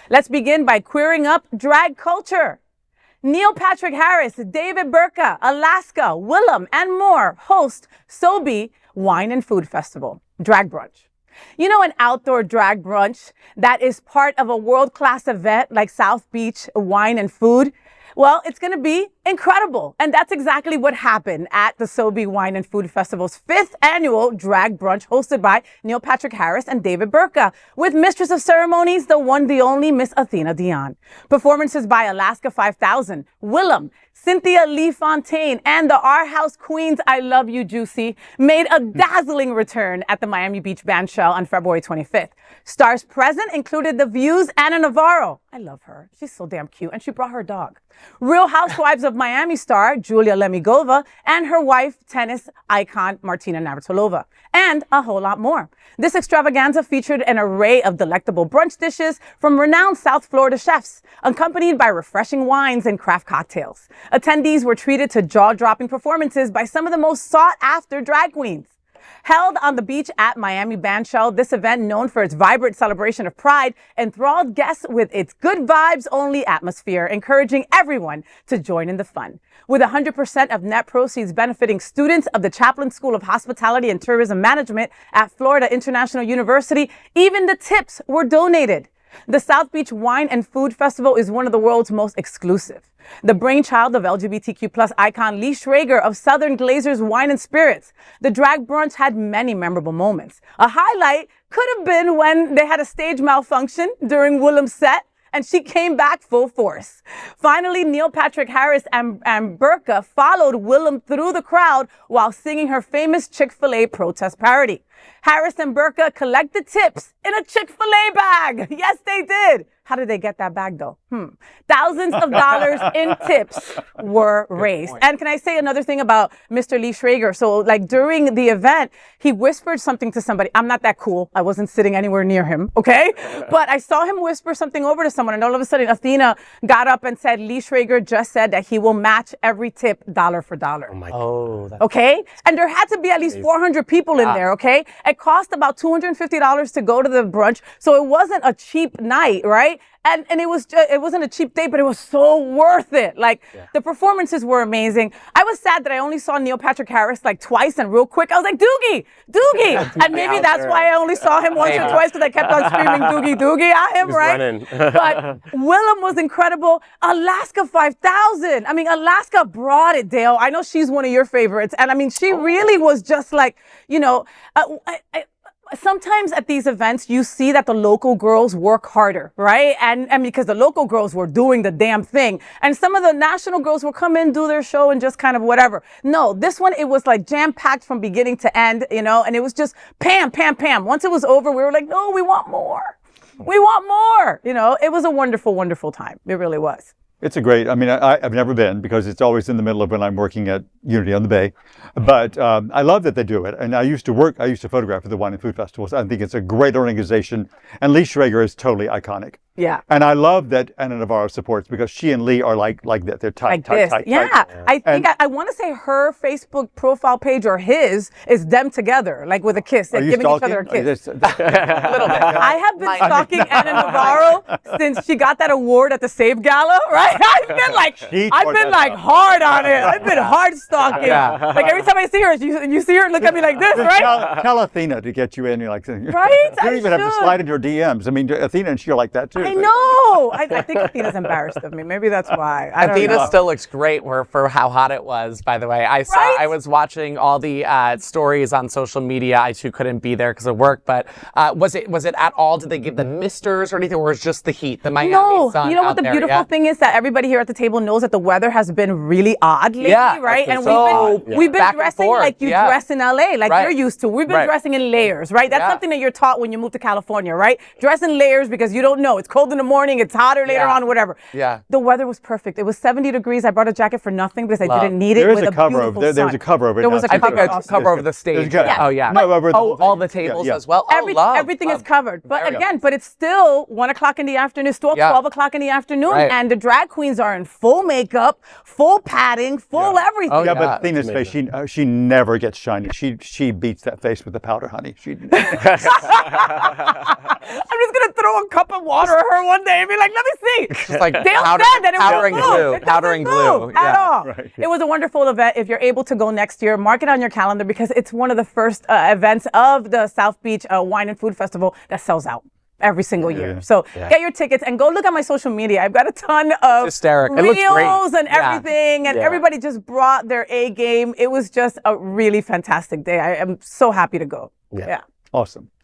Let's begin by queering up drag culture. Neil Patrick Harris, David Burtka, Alaska, Willam, and more host SOBE Wine and Food Festival, Drag Brunch. You know, an outdoor drag brunch that is part of a world-class event like South Beach Wine and Food? Well, it's going to be incredible. And that's exactly what happened at the SOBE Wine and Food Festival's 5th annual drag brunch hosted by Neil Patrick Harris and David Burtka, with Mistress of Ceremonies, the one, the only Miss Athena Dion. Performances by Alaska 5000, Willam, Cynthia Lee Fontaine, and the Our House Queens, I Love You Juicy, made a dazzling return at the Miami Beach Bandshell on February 25th. Stars present included The View's Anna Navarro. I love her. She's so damn cute, and she brought her dog. Real Housewives of Miami star Julia Lemigova and her wife, tennis icon Martina Navratilova, and a whole lot more. This extravaganza featured an array of delectable brunch dishes from renowned South Florida chefs, accompanied by refreshing wines and craft cocktails. Attendees were treated to jaw-dropping performances by some of the most sought-after drag queens. Held on the beach at Miami Bandshell, this event, known for its vibrant celebration of pride, enthralled guests with its good vibes-only atmosphere, encouraging everyone to join in the fun. With 100% of net proceeds benefiting students of the Chaplin School of Hospitality and Tourism Management at Florida International University, even the tips were donated. The South Beach Wine and Food Festival is one of the world's most exclusive. The brainchild of LGBTQ+ icon Lee Schrager of Southern Glazers Wine and Spirits. The drag brunch had many memorable moments. A highlight could have been when they had a stage malfunction during Willam's set, and she came back full force. Finally, Neil Patrick Harris and Burtka followed Willam through the crowd while singing her famous Chick-fil-A protest parody. Harris and Burtka collected tips in a Chick-fil-A bag. Yes, they did. How did they get that bag, though? Thousands of dollars in tips were raised. And can I say another thing about Mr. Lee Schrager? So, like, during the event, he whispered something to somebody. I'm not that cool. I wasn't sitting anywhere near him, okay? But I saw him whisper something over to someone, and all of a sudden, Athena got up and said, Lee Schrager just said that he will match every tip dollar for dollar. Oh, my God. Okay? And there had to be at least 400 people in there, okay? It cost about $250 to go to the brunch, so it wasn't a cheap night, right? And it wasn't a cheap date, but it was so worth it. Like, the performances were amazing. I was sad that I only saw Neil Patrick Harris like twice, and real quick, I was like, Doogie. And maybe that's why I only saw him once or twice, because I kept on screaming Doogie at him, right? But Willam was incredible. Alaska 5000. I mean, Alaska brought it, Dale. I know she's one of your favorites. And I mean, she really was just like, you know, sometimes at these events, you see that the local girls work harder, right? And because the local girls were doing the damn thing. And some of the national girls will come in, do their show, and just kind of whatever. No, this one, it was like jam-packed from beginning to end, you know, and it was just pam. Once it was over, we were like, no, we want more. We want more. You know, it was a wonderful, wonderful time. It really was. It's a great, I mean, I've never been, because it's always in the middle of when I'm working at Unity on the Bay. But I love that they do it. And I used to photograph at the Wine and Food Festivals. I think it's a great organization. And Lee Schrager is totally iconic. Yeah. And I love that Anna Navarro supports, because she and Lee are like that. They're tight. Yeah. I think I want to say her Facebook profile page, or his, is them together, like with a kiss. They're giving each other a kiss. A little bit. I have been stalking Anna Navarro since she got that award at the Save Gala, right? I've been like hard on it. I've been hard stalking. Yeah. Like every time I see her, you see her look at me like this, right? Tell Athena to get you in. You're like, right? You don't even have to slide in your DMs. I mean, Athena and she are like that too. I know. I think Athena's embarrassed of me. Maybe that's why. Athena still looks great for how hot it was, by the way. I was watching all the stories on social media. I too couldn't be there because of work, but was it at all, did they give the misters or anything, or was it just the heat, the Miami sun? You know what the beautiful thing is? That everybody here at the table knows that the weather has been really odd lately, right? And we've been dressing like you dress in LA, like you're used to. We've been dressing in layers, right? That's something that you're taught when you move to California, right? Dress in layers because you don't know. It's cold in the morning, it's hotter later on, whatever. Yeah. The weather was perfect. It was 70 degrees. I brought a jacket for nothing because I didn't need it. There was a cover over it. There was a cover over it. There was a cover over the stage. Oh, yeah. All the tables as well. Everything is covered. But again, but it's still 1 o'clock in the afternoon. It's still 12 o'clock in the afternoon. And the drag queens are in full makeup, full padding, full everything. Yeah, but Athena's face, she never gets shiny. She beats that face with the powder, honey. I'm just going to throw a cup of water her one day and be like, let me see. Just like Dale said that it powdering won't move. glue, It doesn't powdering move glue. at Yeah. all. Right. It was a wonderful event. If you're able to go next year, mark it on your calendar because it's one of the first events of the South Beach Wine and Food Festival that sells out every single year. So get your tickets and go look at my social media. I've got a ton of hysterical. It looks great. reels and everything, and everybody just brought their A game. It was just a really fantastic day. I am so happy to go. Yeah. Awesome.